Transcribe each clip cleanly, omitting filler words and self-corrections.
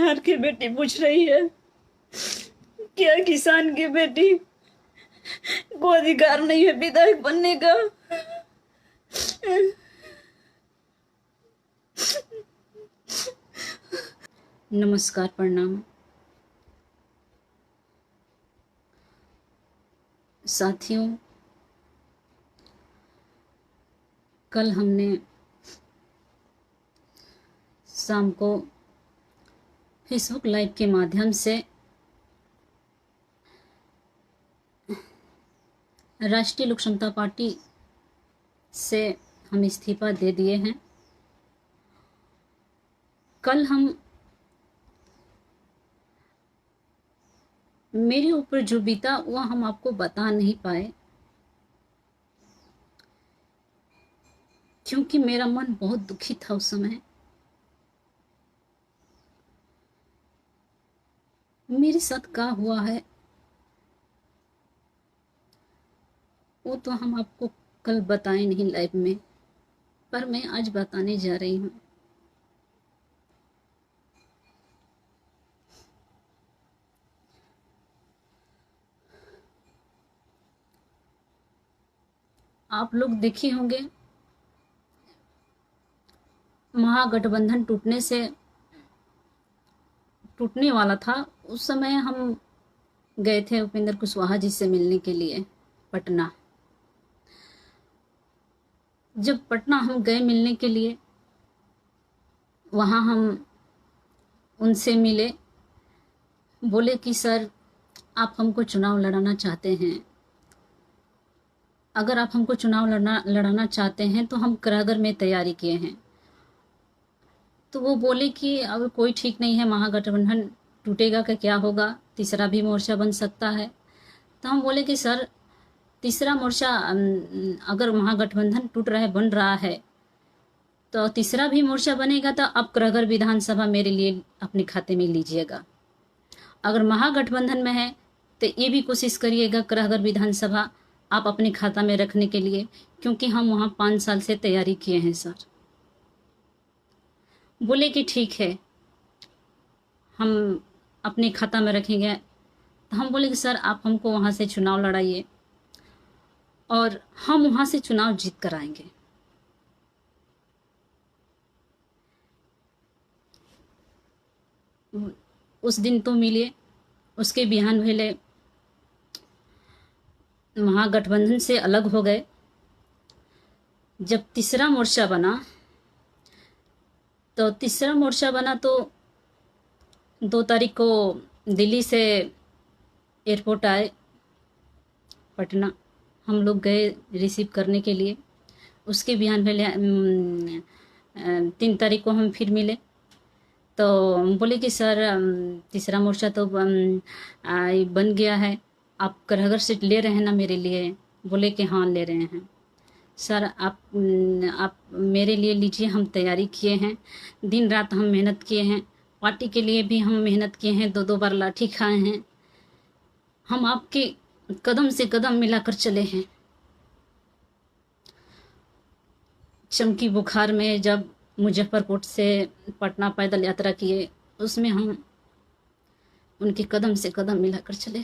बिहार की बेटी पूछ रही है, क्या किसान की बेटी को अधिकार नहीं है विधायक बनने का? नमस्कार, प्रणाम साथियों। कल हमने शाम को फेसबुक लाइव के माध्यम से राष्ट्रीय लोक समता पार्टी से हम इस्तीफा दे दिए हैं। कल हम मेरे ऊपर जो बीता वह हम आपको बता नहीं पाए, क्योंकि मेरा मन बहुत दुखी था उस समय। मेरे साथ क्या हुआ है वो तो हम आपको कल बताए नहीं लाइव में, पर मैं आज बताने जा रही हूँ। आप लोग देखे होंगे, महागठबंधन टूटने वाला था। उस समय हम गए थे उपेंद्र कुशवाहा जी से मिलने के लिए पटना। जब पटना हम गए मिलने के लिए, वहाँ हम उनसे मिले। बोले कि सर, आप हमको चुनाव लड़ाना चाहते हैं, अगर आप हमको चुनाव लड़ाना चाहते हैं तो हम करागर में तैयारी किए हैं। तो वो बोले कि अब कोई ठीक नहीं है, महागठबंधन टूटेगा का क्या होगा, तीसरा भी मोर्चा बन सकता है। तो हम बोले कि सर, तीसरा मोर्चा अगर महागठबंधन टूट रहा है, बन रहा है, तो तीसरा भी मोर्चा बनेगा तो अब करागर विधानसभा मेरे लिए अपने खाते में लीजिएगा। अगर महागठबंधन में है तो ये भी कोशिश करिएगा करागर विधानसभा आप अपने खाता में रखने के लिए, क्योंकि हम वहाँ 5 साल से तैयारी किए हैं सर। बोले कि ठीक है, हम अपने खाता में रखेंगे। तो हम बोले कि सर, आप हमको वहाँ से चुनाव लड़ाइए और हम वहाँ से चुनाव जीत कर आएंगे। उस दिन तो मिले, उसके बिहान भेले महागठबंधन से अलग हो गए। जब तीसरा मोर्चा बना तो 2 तारीख को दिल्ली से एयरपोर्ट आए पटना। हम लोग गए रिसीव करने के लिए। उसके बिहान पहले 3 तारीख को हम फिर मिले। तो बोले कि सर, तीसरा मोर्चा तो बन गया है, आप करागर से ले रहे हैं ना मेरे लिए? बोले कि हाँ, ले रहे हैं सर। आप मेरे लिए लीजिए, हम तैयारी किए हैं, दिन रात हम मेहनत किए हैं, पार्टी के लिए भी हम मेहनत किए हैं, 2 बार लाठी खाए हैं, हम आपके कदम से कदम मिलाकर चले हैं। चमकी बुखार में जब मुजफ्फरपुर से पटना पैदल यात्रा किए, उसमें हम उनके कदम से कदम मिलाकर चले।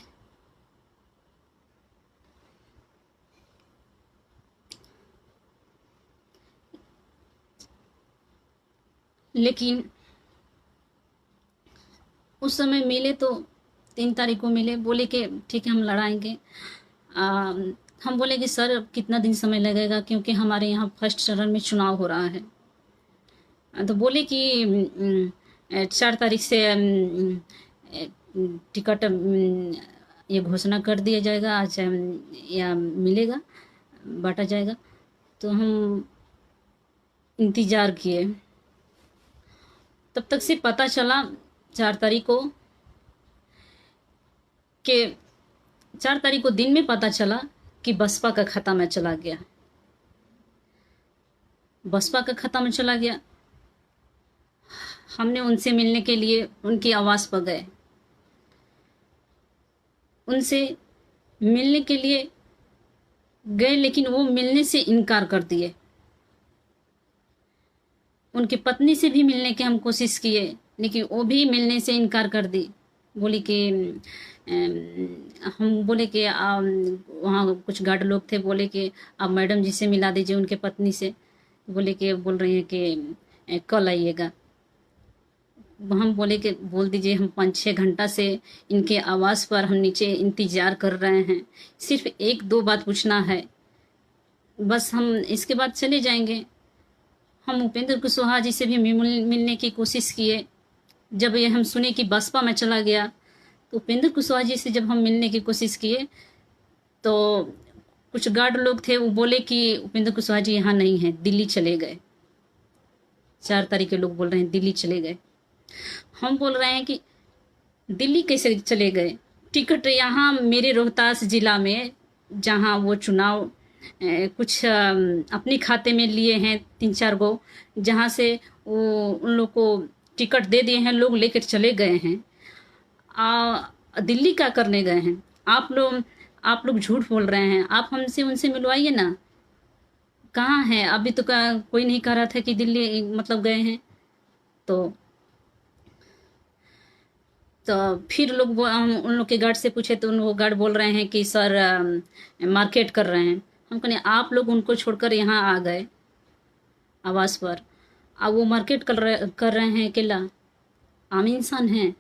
लेकिन उस समय मिले तो 3 तारीख को मिले। बोले कि ठीक है, हम लड़ाएंगे। हम बोले कि सर, कितना दिन समय लगेगा, क्योंकि हमारे यहाँ फर्स्ट चरण में चुनाव हो रहा है। तो बोले कि 4 तारीख से टिकट ये घोषणा कर दिया जाएगा, आज या मिलेगा, बांटा जाएगा। तो हम इंतज़ार किए। तब तक से पता चला 4 तारीख को कि 4 तारीख को दिन में पता चला कि बसपा का खाता में चला गया। बसपा का खाता में चला गया। हमने उनसे मिलने के लिए उनकी आवास पर गए। उनसे मिलने के लिए गए, लेकिन वो मिलने से इनकार कर दिए। उनकी पत्नी से भी मिलने की हम कोशिश किए, लेकिन वो भी मिलने से इनकार कर दी। बोली कि हम बोले कि वहाँ कुछ गार्ड लोग थे, बोले कि आप मैडम जी से मिला दीजिए, उनके पत्नी से। बोले कि बोल रही हैं कि कल आइएगा। हम बोले कि बोल दीजिए, हम 5-6 घंटा से इनके आवाज़ पर हम नीचे इंतज़ार कर रहे हैं, सिर्फ 1-2 बात पूछना है, बस हम इसके बाद चले जाएंगे। हम उपेंद्र कुशवाहा जी से भी मिलने की कोशिश किए। जब ये हम सुने कि बसपा में चला गया, तो उपेंद्र कुशवाहा जी से जब हम मिलने की कोशिश किए तो कुछ गार्ड लोग थे, वो बोले कि उपेंद्र कुशवाहा जी यहाँ नहीं हैं, दिल्ली चले गए। 4 तारीख के लोग बोल रहे हैं दिल्ली चले गए। हम बोल रहे हैं कि दिल्ली कैसे चले गए? टिकट यहाँ मेरे रोहतास ज़िला में, जहाँ वो चुनाव कुछ अपने खाते में लिए हैं 3-4 गो, जहाँ से वो उन लोग को टिकट दे दिए हैं, लोग लेकर चले गए हैं। दिल्ली क्या करने गए हैं? आप लोग झूठ बोल रहे हैं। आप हमसे उनसे मिलवाइए ना, कहाँ हैं अभी? तो कोई नहीं कह रहा था कि दिल्ली मतलब गए हैं। तो फिर हम उन लोग के गार्ड से पूछे तो उन गार्ड बोल रहे हैं कि सर मार्केट कर रहे हैं। हम कहने आप लोग उनको छोड़कर यहाँ आ गए आवास पर, अब वो मार्केट कर रहे हैं अकेला, आम इंसान हैं।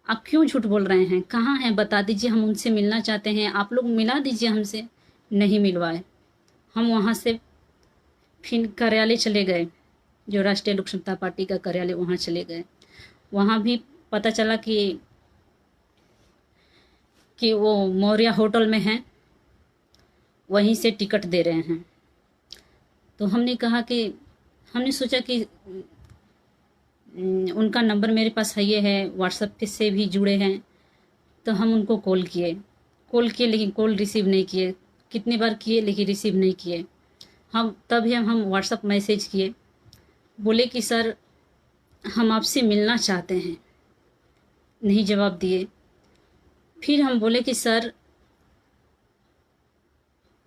आप क्यों झूठ बोल रहे हैं? कहाँ हैं बता दीजिए, हम उनसे मिलना चाहते हैं, आप लोग मिला दीजिए हमसे। नहीं मिलवाए। हम वहाँ से फिर कार्यालय चले गए, जो राष्ट्रीय लोक समता पार्टी का कार्यालय, वहाँ चले गए। वहाँ भी पता चला कि वो मौर्य होटल में हैं, वहीं से टिकट दे रहे हैं। तो हमने सोचा कि उनका नंबर मेरे पास है, ये है, व्हाट्सएप पे से भी जुड़े हैं, तो हम उनको कॉल किए लेकिन कॉल रिसीव नहीं किए। कितनी बार किए लेकिन रिसीव नहीं किए। तभी हम व्हाट्सएप मैसेज किए, बोले कि सर हम आपसे मिलना चाहते हैं, नहीं जवाब दिए। फिर हम बोले कि सर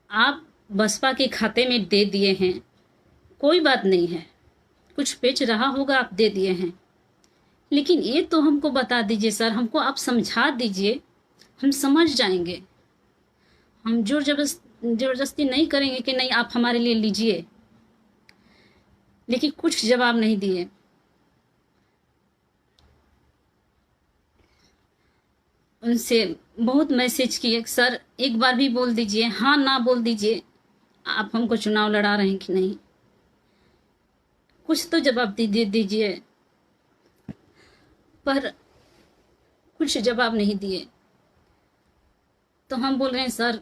आप बसपा के खाते में दे दिए हैं, कोई बात नहीं है, कुछ बेच रहा होगा, आप दे दिए हैं, लेकिन ये तो हमको बता दीजिए सर, हमको आप समझा दीजिए, हम समझ जाएंगे। हम जोर जबरदस्ती नहीं करेंगे कि नहीं आप हमारे लिए लीजिए। लेकिन कुछ जवाब नहीं दिए। उनसे बहुत मैसेज किए, सर एक बार भी बोल दीजिए, हाँ ना बोल दीजिए, आप हमको चुनाव लड़ा रहे हैं कि नहीं, कुछ तो जवाब दे दीजिए। पर कुछ जवाब नहीं दिए। तो हम बोल रहे हैं सर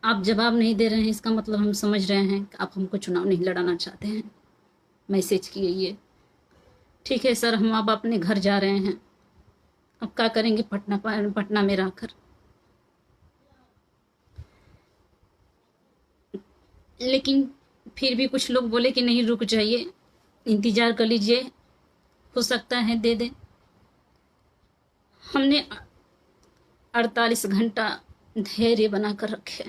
आप जवाब नहीं दे रहे हैं, इसका मतलब हम समझ रहे हैं कि आप हमको चुनाव नहीं लड़ाना चाहते हैं। मैसेज किए ये, ठीक है सर, हम अब अपने घर जा रहे हैं, अब क्या करेंगे पटना में रहकर। लेकिन फिर भी कुछ लोग बोले कि नहीं रुक जाइए, इंतज़ार कर लीजिए, हो सकता है दे दें। हमने 48 घंटा धैर्य बना कर रखे।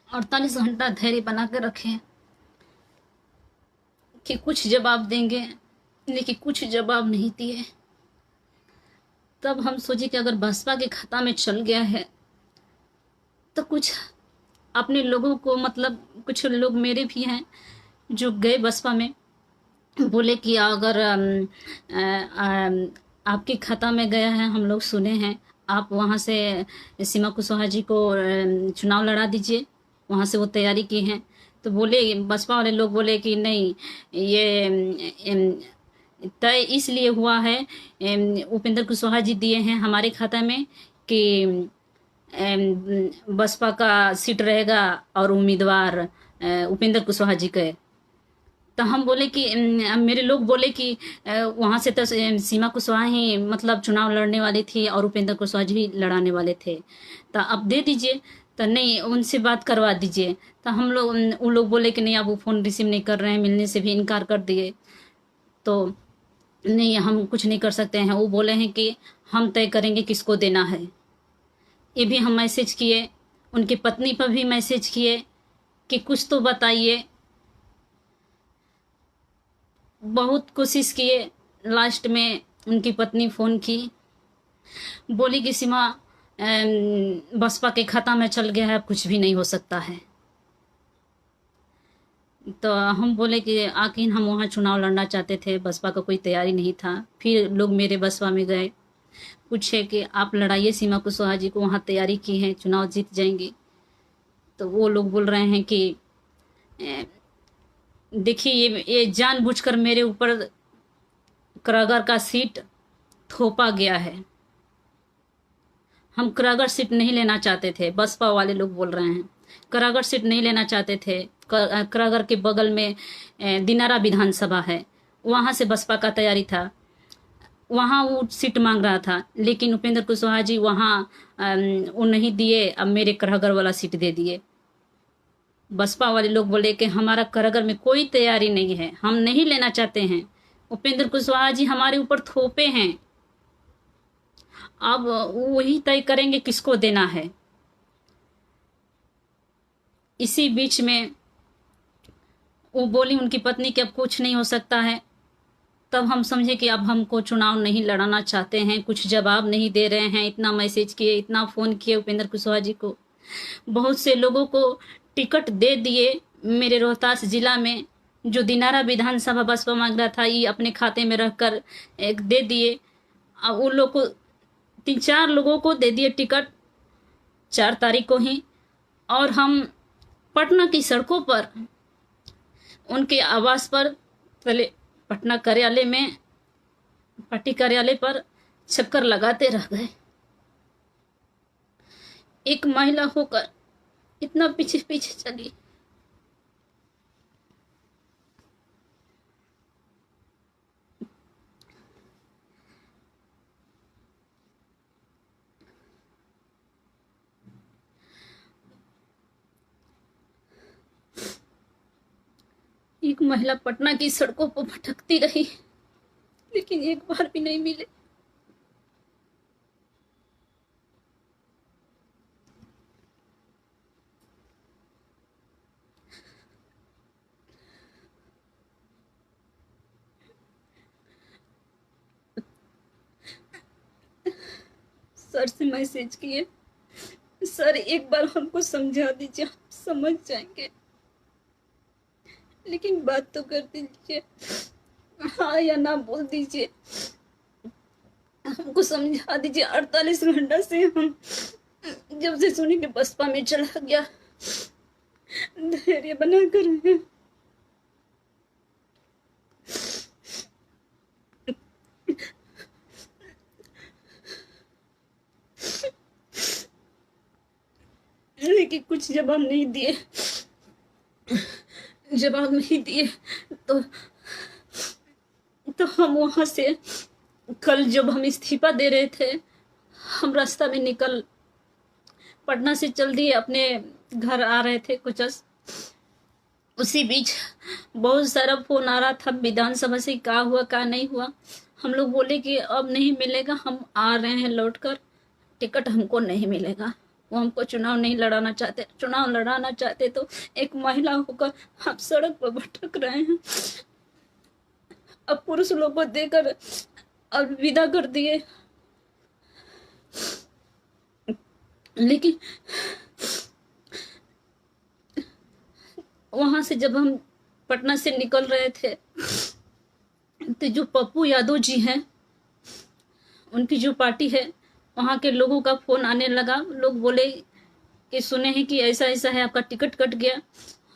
और 48 घंटा धैर्य बना कर रखे कि कुछ जवाब देंगे, लेकिन कुछ जवाब नहीं दिए। तब हम सोचे कि अगर बसपा के खाता में चल गया है तो कुछ अपने लोगों को, मतलब कुछ लोग मेरे भी हैं जो गए बसपा में, बोले कि अगर आपके खाता में गया है, हम लोग सुने हैं, आप वहाँ से सीमा कुशवाहा जी को चुनाव लड़ा दीजिए, वहाँ से वो तैयारी की हैं। तो बोले बसपा वाले लोग बोले कि नहीं, ये तय इसलिए हुआ है, उपेंद्र कुशवाहा जी दिए हैं हमारे खाता में कि बसपा का सीट रहेगा और उम्मीदवार उपेंद्र कुशवाहा जी के। तो हम बोले कि मेरे लोग बोले कि वहाँ से तो सीमा कुशवाहा ही मतलब चुनाव लड़ने वाली थी और उपेंद्र कुशवाहा जी भी लड़ाने वाले थे, तो अब दे दीजिए। तो नहीं, उनसे बात करवा दीजिए। तो हम लोग उन लोग बोले कि नहीं, अब वो फ़ोन रिसीव नहीं कर रहे हैं, मिलने से भी इनकार कर दिए। तो नहीं हम कुछ नहीं कर सकते हैं। वो बोले हैं कि हम तय करेंगे किसको देना है। ये भी हम मैसेज किए, उनकी पत्नी पर भी मैसेज किए कि कुछ तो बताइए। बहुत कोशिश किए, लास्ट में उनकी पत्नी फ़ोन की, बोली कि सीमा बसपा के खाता में चल गया है, अब कुछ भी नहीं हो सकता है। तो हम बोले कि आखिर हम वहाँ चुनाव लड़ना चाहते थे, बसपा का कोई तैयारी नहीं था। फिर लोग मेरे बसपा में गए, पूछे कि आप लड़ाइए सीमा कुशवाहा जी को, वहाँ तैयारी की है, चुनाव जीत जाएंगी। तो वो लोग बोल रहे हैं कि देखिए ये जानबूझकर मेरे ऊपर करागर का सीट थोपा गया है। हम करागर सीट नहीं लेना चाहते थे, बसपा वाले लोग बोल रहे हैं करागर सीट नहीं लेना चाहते थे। करागर के बगल में दिनारा विधानसभा है, वहाँ से बसपा का तैयारी था, वहाँ वो सीट मांग रहा था, लेकिन उपेंद्र कुशवाहा जी वहाँ वो नहीं दिए, अब मेरे करागर वाला सीट दे दिए। बसपा वाले लोग बोले कि हमारा करागर में कोई तैयारी नहीं है, हम नहीं लेना चाहते हैं, उपेंद्र कुशवाहा जी हमारे ऊपर थोपे हैं, अब वही तय करेंगे किसको देना है। इसी बीच में वो बोली उनकी पत्नी कि अब कुछ नहीं हो सकता है। तब हम समझे कि अब हमको चुनाव नहीं लड़ाना चाहते हैं, कुछ जवाब नहीं दे रहे हैं। इतना मैसेज किए, इतना फ़ोन किए उपेंद्र कुशवाहा जी को, बहुत से लोगों को टिकट दे दिए। मेरे रोहतास जिला में जो दिनारा विधानसभा बसपा मांग रहा था, ये अपने खाते में रखकर एक दे दिए। अब उन लोग को 3-4 लोगों को दे दिए टिकट 4 तारीख को ही। और हम पटना की सड़कों पर उनके आवास पर पहले पटना कार्यालय में, पार्टी कार्यालय पर चक्कर लगाते रह गए। एक महिला होकर इतना पीछे पीछे चली। एक महिला पटना की सड़कों पर भटकती रही, लेकिन एक बार भी नहीं मिले। सर से मैसेज किए, सर एक बार हमको समझा दीजिए, हम समझ जाएंगे, लेकिन बात तो कर दीजिए, हाँ या ना बोल दीजिए, हमको समझा दीजिए। 48 घंटा से हम जब से सुनी कि बसपा में चला गया, धैर्य बना कर हैं। लेकिन कुछ जवाब नहीं दिए, जवाब नहीं दिए। तो हम वहां से कल जब हम इस्तीफा दे रहे थे, हम रास्ता में निकल पटना से चल दिए, अपने घर आ रहे थे कुछ। उसी बीच बहुत सारा फोन आ रहा था विधानसभा से, क्या हुआ क्या नहीं हुआ। हम लोग बोले कि अब नहीं मिलेगा, हम आ रहे हैं लौटकर, टिकट हमको नहीं मिलेगा। वो हमको चुनाव नहीं लड़ाना चाहते, चुनाव लड़ाना चाहते तो एक महिला होकर हम सड़क पर भटक रहे हैं। अब पुरुष लोग को देकर अब विदा कर दिए। लेकिन वहां से जब हम पटना से निकल रहे थे, तो जो पप्पू यादव जी हैं, उनकी जो पार्टी है, वहाँ के लोगों का फ़ोन आने लगा। लोग बोले कि सुने हैं कि ऐसा ऐसा है, आपका टिकट कट गया।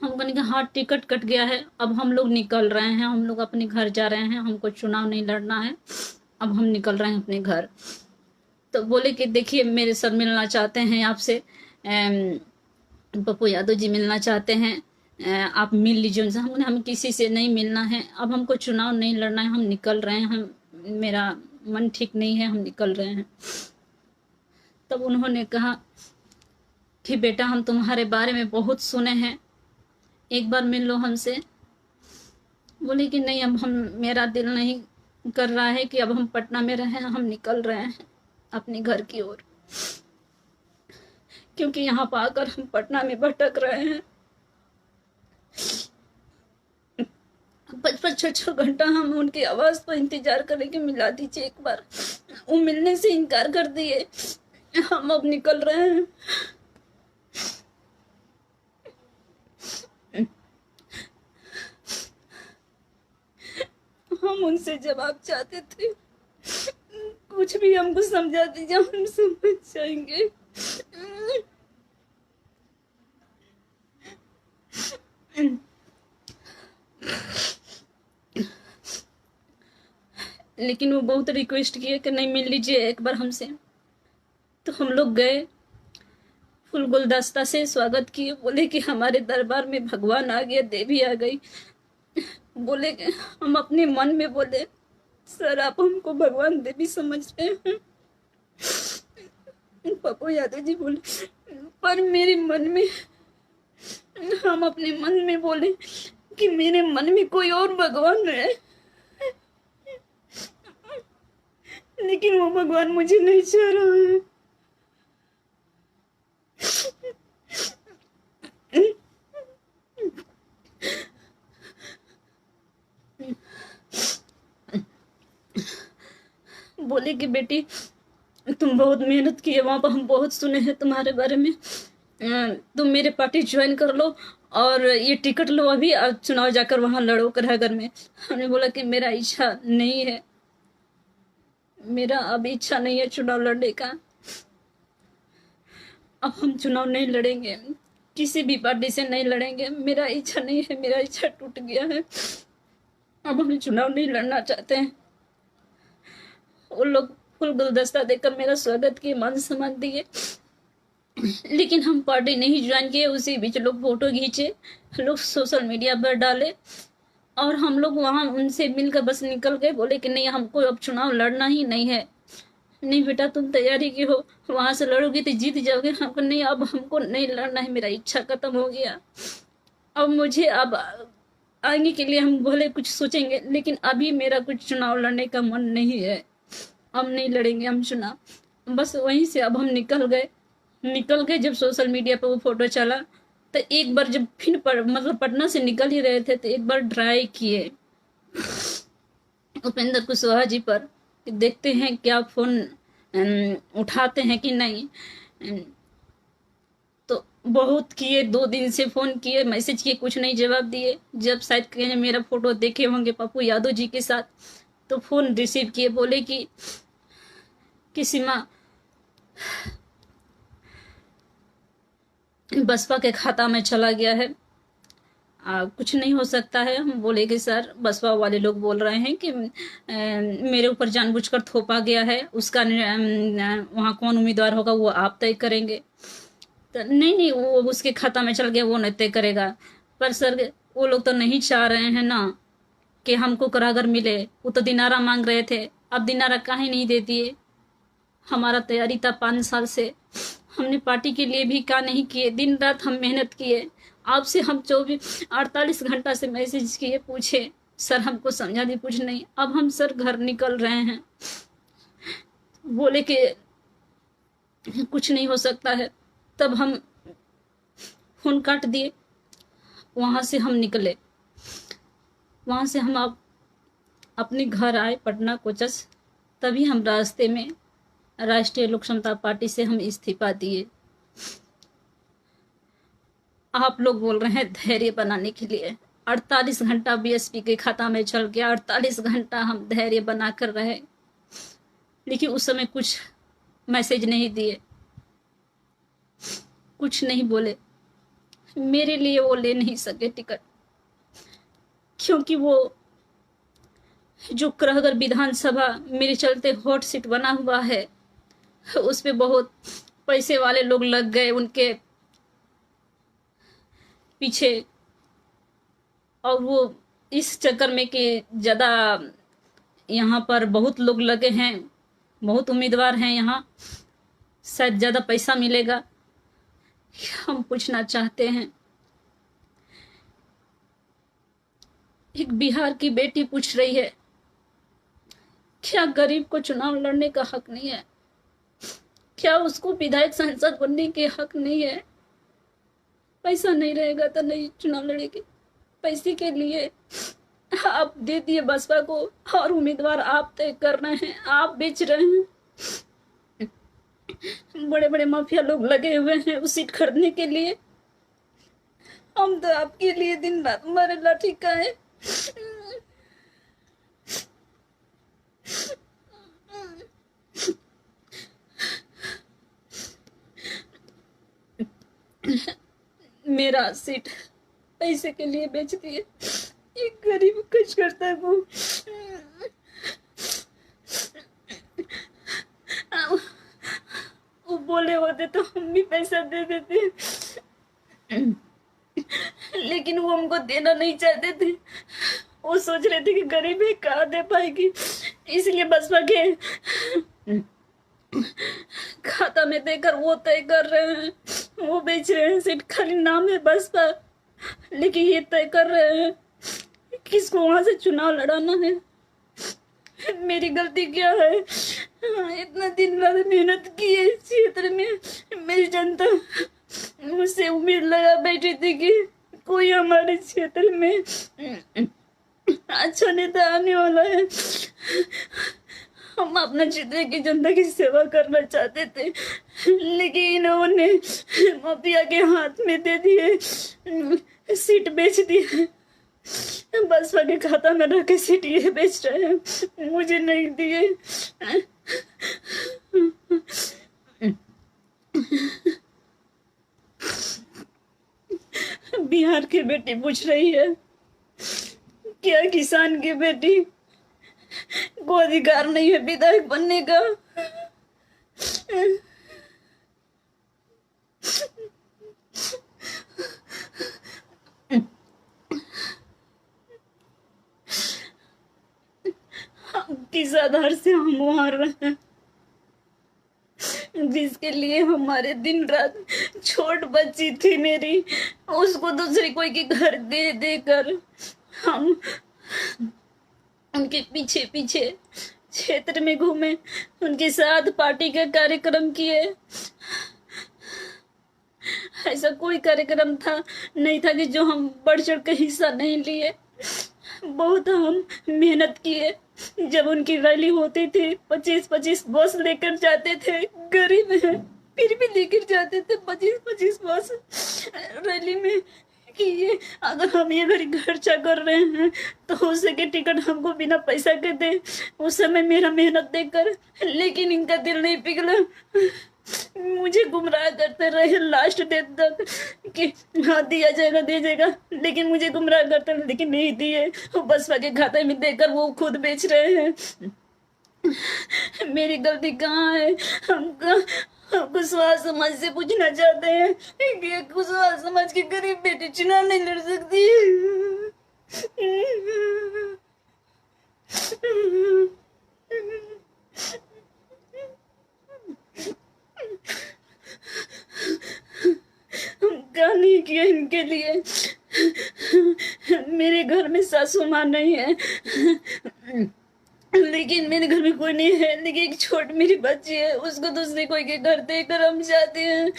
हम कहने कि हाँ टिकट कट गया है, अब हम लोग निकल रहे हैं, हम लोग अपने घर जा रहे हैं, हमको चुनाव नहीं लड़ना है, अब हम निकल रहे हैं अपने घर। तो बोले कि देखिए मेरे सर मिलना चाहते हैं आपसे, पप्पू यादव जी मिलना चाहते हैं, आप मिल लीजिए उनसे। हम किसी से नहीं मिलना है, अब हमको चुनाव नहीं लड़ना है, हम निकल रहे हैं, हम मेरा मन ठीक नहीं है, हम निकल रहे हैं। तब उन्होंने कहा कि बेटा हम तुम्हारे बारे में बहुत सुने हैं, एक बार मिल लो हमसे। बोले कि नहीं अब हम, मेरा दिल नहीं कर रहा है कि अब हम पटना में रहें, हम निकल रहे हैं अपने घर की ओर, क्योंकि यहाँ पर आकर हम पटना में भटक रहे हैं। 5-5 6 घंटा हम उनकी आवाज़ पर इंतजार करें कि मिला दीजिए एक बार, वो मिलने से इनकार कर दिए। हम अब निकल रहे हैं। हम उनसे जवाब चाहते थे, कुछ भी हमको समझा दीजिए, हम समझ जाएंगे। लेकिन वो बहुत रिक्वेस्ट किए कि नहीं, मिल लीजिए एक बार हमसे। तो हम लोग गए, फुल गुलदस्ता से स्वागत किए, बोले कि हमारे दरबार में भगवान आ गया, देवी आ गई। बोले कि हम अपने मन में बोले, सर आप हमको भगवान देवी समझ रहे हैं? पप्पू यादव जी बोले, पर मेरे मन में, हम अपने मन में बोले कि मेरे मन में कोई और भगवान है, लेकिन वो भगवान मुझे नहीं चाह रहा है। बोले कि बेटी तुम बहुत मेहनत की है, वहाँ पर हम बहुत सुने हैं तुम्हारे बारे में, तुम मेरे पार्टी ज्वाइन कर लो और ये टिकट लो अभी, और चुनाव जाकर वहाँ लड़ो करागर में। हमने बोला कि मेरा इच्छा नहीं है, मेरा अब इच्छा नहीं है चुनाव लड़ने का, अब हम चुनाव नहीं लड़ेंगे, किसी भी पार्टी से नहीं लड़ेंगे, मेरा इच्छा नहीं है, मेरा इच्छा टूट गया है, अब हम चुनाव नहीं लड़ना चाहते हैं। वो लोग फुल गुलदस्ता देकर मेरा स्वागत किए, मान सम्मान दिए, लेकिन हम पार्टी नहीं ज्वाइन किए। उसी बीच लोग फोटो खींचे, लोग सोशल मीडिया पर डाले, और हम लोग वहाँ उनसे मिलकर बस निकल गए। बोले कि नहीं, हमको अब चुनाव लड़ना ही नहीं है। नहीं बेटा तुम तैयारी की हो, वहाँ से लड़ोगे तो जीत जाओगे। हमको नहीं, अब हमको नहीं लड़ना है, मेरा इच्छा खत्म हो गया। अब मुझे अब आगे के लिए हम भले कुछ सोचेंगे, लेकिन अभी मेरा कुछ चुनाव लड़ने का मन नहीं है, हम नहीं लड़ेंगे हम चुनाव। बस वहीं से अब हम निकल गए। जब सोशल मीडिया पर वो फोटो चला तो एक बार जब फिर मतलब पटना से निकल ही रहे थे, तो एक बार ट्राई किए उपेंद्र कुशवाहा जी पर, देखते हैं क्या फोन उठाते हैं कि नहीं। तो बहुत किए, 2 दिन से फोन किए, मैसेज किए, कुछ नहीं जवाब दिए। जब शायद कहीं मेरा फोटो देखे होंगे पप्पू यादव जी के साथ, तो फोन रिसीव किए, बोले कि सीमा बसपा के खाता में चला गया है, कुछ नहीं हो सकता है। हम बोले कि सर बसपा वाले लोग बोल रहे हैं कि मेरे ऊपर जानबूझकर थोपा गया है, उसका वहाँ कौन उम्मीदवार होगा वो आप तय करेंगे। तो नहीं, वो उसके खाता में चल गया, वो नहीं तय करेगा। पर सर वो लोग तो नहीं चाह रहे हैं ना कि हमको करागर मिले। वो तो दिनारा मांग रहे थे, अब दिनारा काहे नहीं दे दिए। हमारा तैयारी था 5 साल से, हमने पार्टी के लिए भी क्या नहीं किए, दिन रात हम मेहनत किए। आपसे हम 48 घंटा से मैसेज किए, पूछे सर हमको समझा दी, कुछ नहीं। अब हम सर घर निकल रहे हैं, बोले कि कुछ नहीं हो सकता है। तब हम फोन काट दिए, वहाँ से हम निकले, वहाँ से हम अपने घर आए पटना कोचस। तभी हम रास्ते में राष्ट्रीय लोक समता पार्टी से हम इस्तीफा दिए। आप लोग बोल रहे हैं धैर्य बनाने के लिए, 48 घंटा बीएसपी के खाता में चल गया, 48 घंटा हम धैर्य बना कर रहे, लेकिन उस समय कुछ मैसेज नहीं दिए, कुछ नहीं बोले। मेरे लिए वो ले नहीं सके टिकट, क्योंकि वो जो करागर विधानसभा मेरे चलते हॉट सीट बना हुआ है, उस पे बहुत पैसे वाले लोग लग गए उनके पीछे, और वो इस चक्कर में कि ज़्यादा यहाँ पर बहुत लोग लगे हैं, बहुत उम्मीदवार हैं यहाँ, शायद ज़्यादा पैसा मिलेगा। हम पूछना चाहते हैं, एक बिहार की बेटी पूछ रही है क्या गरीब को चुनाव लड़ने का हक नहीं है? क्या उसको विधायक सांसद बनने के हक नहीं है? पैसा नहीं रहेगा तो नहीं चुनाव लड़ेगी। पैसे के लिए आप दे दिए बसपा को और उम्मीदवार आप तय कर रहे हैं, आप बेच रहे हैं। बड़े बड़े माफिया लोग लगे हुए हैं उस सीट खरीदने के लिए। हम तो आपके लिए दिन रात हमारे लाठी का है। मेरा सीट पैसे के लिए बेच दिए। एक गरीब कुछ करता है वो बोले होते तो हम भी पैसा दे देते, लेकिन वो हमको देना नहीं चाहते थे। वो सोच रहे थे कि गरीब है कहाँ दे पाएगी, इसलिए बसपा के खाता में देकर वो तय कर रहे हैं, वो बेच रहे हैं सीट। खाली नाम है बसपा, लेकिन ये तय कर रहे हैं किसको वहां से चुनाव लड़ाना है। मेरी गलती क्या है? इतना दिन रात मेहनत की है इस क्षेत्र में। मेरी जनता मुझसे उम्मीद लगा बैठी थी कि कोई हमारे क्षेत्र में अच्छा नेता आने वाला है। हम अपना क्षेत्र की जनता की सेवा करना चाहते थे, लेकिन इन्होंने माफिया के हाथ में दे दिए, सीट बेच दी। बसपा के खाता में रख के सीट ये बेच रहे हैं, मुझे नहीं दिए। बिहार की बेटी पूछ रही है क्या किसान की बेटी को अधिकार नहीं है विधायक बनने का? किस आधार से हम वहां रहे, जिसके लिए हमारे दिन रात, छोट बच्ची थी मेरी, उसको दूसरी कोई के घर दे देकर हम उनके पीछे पीछे क्षेत्र में घूमे, उनके साथ पार्टी का कार्यक्रम किए। ऐसा कोई कार्यक्रम था नहीं था कि जो हम बढ़ चढ़ के हिस्सा नहीं लिए। बहुत हम मेहनत किए। जब उनकी रैली होती थी 25-25 बस लेकर जाते थे, गरीब है फिर भी लेकर जाते थे 25-25 बस रैली में, कि ये अगर हम ये घड़ी खर्चा कर रहे हैं तो हो सके टिकट हमको बिना पैसा के दे, उस समय मेरा मेहनत देखकर। लेकिन इनका दिल नहीं पिघला, मुझे गुमराह करते रहे लास्ट डेट तक कि हाँ दिया जाएगा दे जाएगा, लेकिन मुझे गुमराह करते रहे, लेकिन नहीं दिए। वो बसपा के खाते में देकर वो खुद बेच रहे हैं। मेरी गलती कहाँ है? हम कुशवाहा समाज से पूछना चाहते हैं कि कुशवाहा समाज की गरीब बेटी चुनाव नहीं लड़ सकती। गाली किया इनके लिए। मेरे घर में सासू माँ नहीं है, लेकिन मेरे घर में कोई नहीं है, लेकिन एक छोट मेरी बच्ची है, उसको दूसरे कोई के घर देकर हम जाते हैं।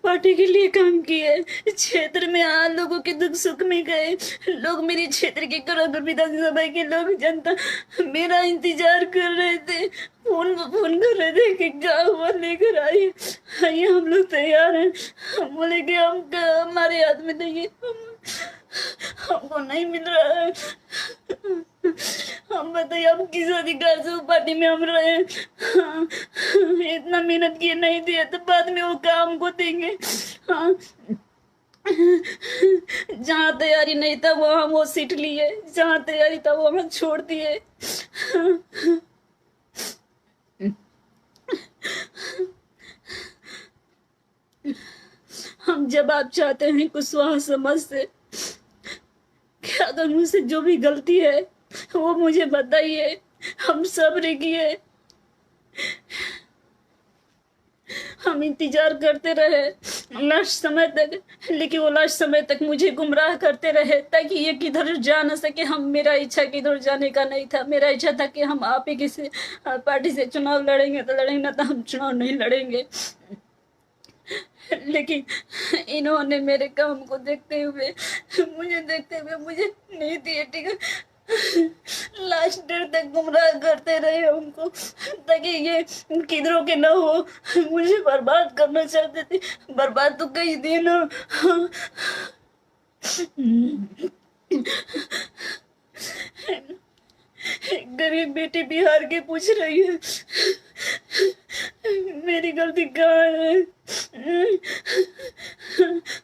पार्टी के लिए काम किए, क्षेत्र में लोगों के दुख सुख में गए। लोग मेरे क्षेत्र के करोड़ों विधानसभा के लोग, जनता मेरा इंतजार कर रहे थे, फोन कर रहे थे कि क्या हुआ, लेकर आइए हम लोग तैयार हैं। हम बोले कि हम हमारे हाथ में नहीं, हमको नहीं मिल रहा है। हम बताइए हम किस अधिकार से पार्टी में हम रहे? इतना मेहनत किए नहीं दिए तो बाद में वो काम को देंगे। हाँ, जहाँ तैयारी नहीं था वहाँ वो सीट लिए, जहाँ तैयारी था वहाँ छोड़ दिए। हम जवाब चाहते हैं कुशवाहा समाज से, क्या अगर मुझसे जो भी गलती है वो मुझे बताइए। हम सब्र किए, हम इंतजार करते रहे, लास्ट समय तक, लेकिन वो लास्ट समय तक मुझे गुमराह करते रहे ताकि ये किधर जा न सके। हम मेरा इच्छा किधर जाने का नहीं था। मेरा इच्छा था कि हम आप ही किसी पार्टी से चुनाव लड़ेंगे तो लड़ेंगे, ना तो हम चुनाव नहीं लड़ेंगे। लेकिन इन्होंने मेरे काम को देखते हुए मुझे नहीं दिए टिकट। लास्ट डेट तक गुमराह करते रहे हमको ताकि ये किधरों के ना हो। मुझे बर्बाद करना चाहते थे। बर्बाद तो कई दिन गरीब बेटी बिहार के पूछ रही है मेरी गलती कहाँ है।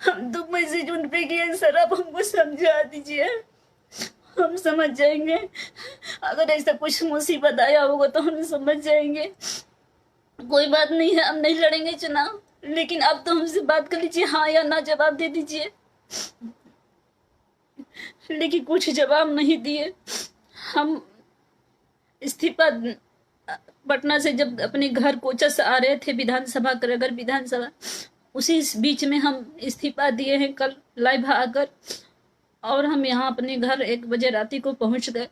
हम तो मैसेज उन पे किए, सर आप हमको समझा दीजिए, हम समझ जाएंगे। अगर ऐसा कुछ मुसीबत आया होगा तो हम समझ जाएंगे। कोई बात नहीं है, हम नहीं लड़ेंगे चुनाव, लेकिन आप तो हमसे बात कर लीजिए, हाँ या ना जवाब दे दीजिए। लेकिन कुछ जवाब नहीं दिए। हम इस्तीफा पटना से जब अपने घर कोचा से आ रहे थे विधानसभा करगर विधानसभा, उसी बीच में हम इस्तीफा दिए हैं कल लाइव आकर। और हम यहाँ अपने घर 1 बजे राती को पहुंच गए।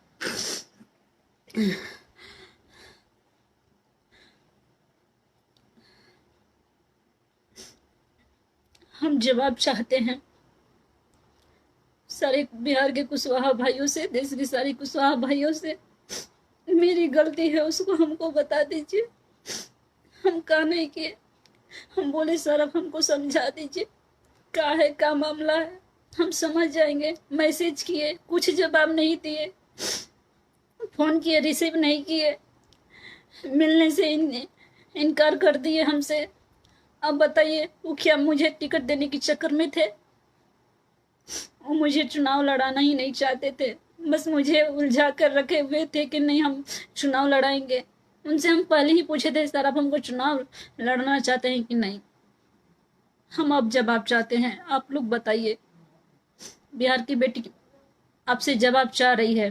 हम जवाब चाहते हैं सारे बिहार के कुशवाहा भाइयों से, देश के सारे कुशवाहा भाइयों से। मेरी गलती है उसको हमको बता दीजिए। हम कहा नहीं किए। हम बोले सर अब हमको समझा दीजिए क्या है, क्या मामला है, हम समझ जाएंगे। मैसेज किए, कुछ जवाब नहीं दिए। फोन किए, रिसीव नहीं किए। मिलने से इनकार कर दिए हमसे। अब बताइए वो क्या मुझे टिकट देने के चक्कर में थे? वो मुझे चुनाव लड़ाना ही नहीं चाहते थे। बस मुझे उलझा कर रखे हुए थे कि नहीं हम चुनाव लड़ाएंगे। उनसे हम पहले ही पूछे थे सर आप हमको चुनाव लड़ना चाहते हैं कि नहीं। हम अब जवाब चाहते हैं, आप लोग बताइए। बिहार की बेटी आपसे जवाब चाह रही है।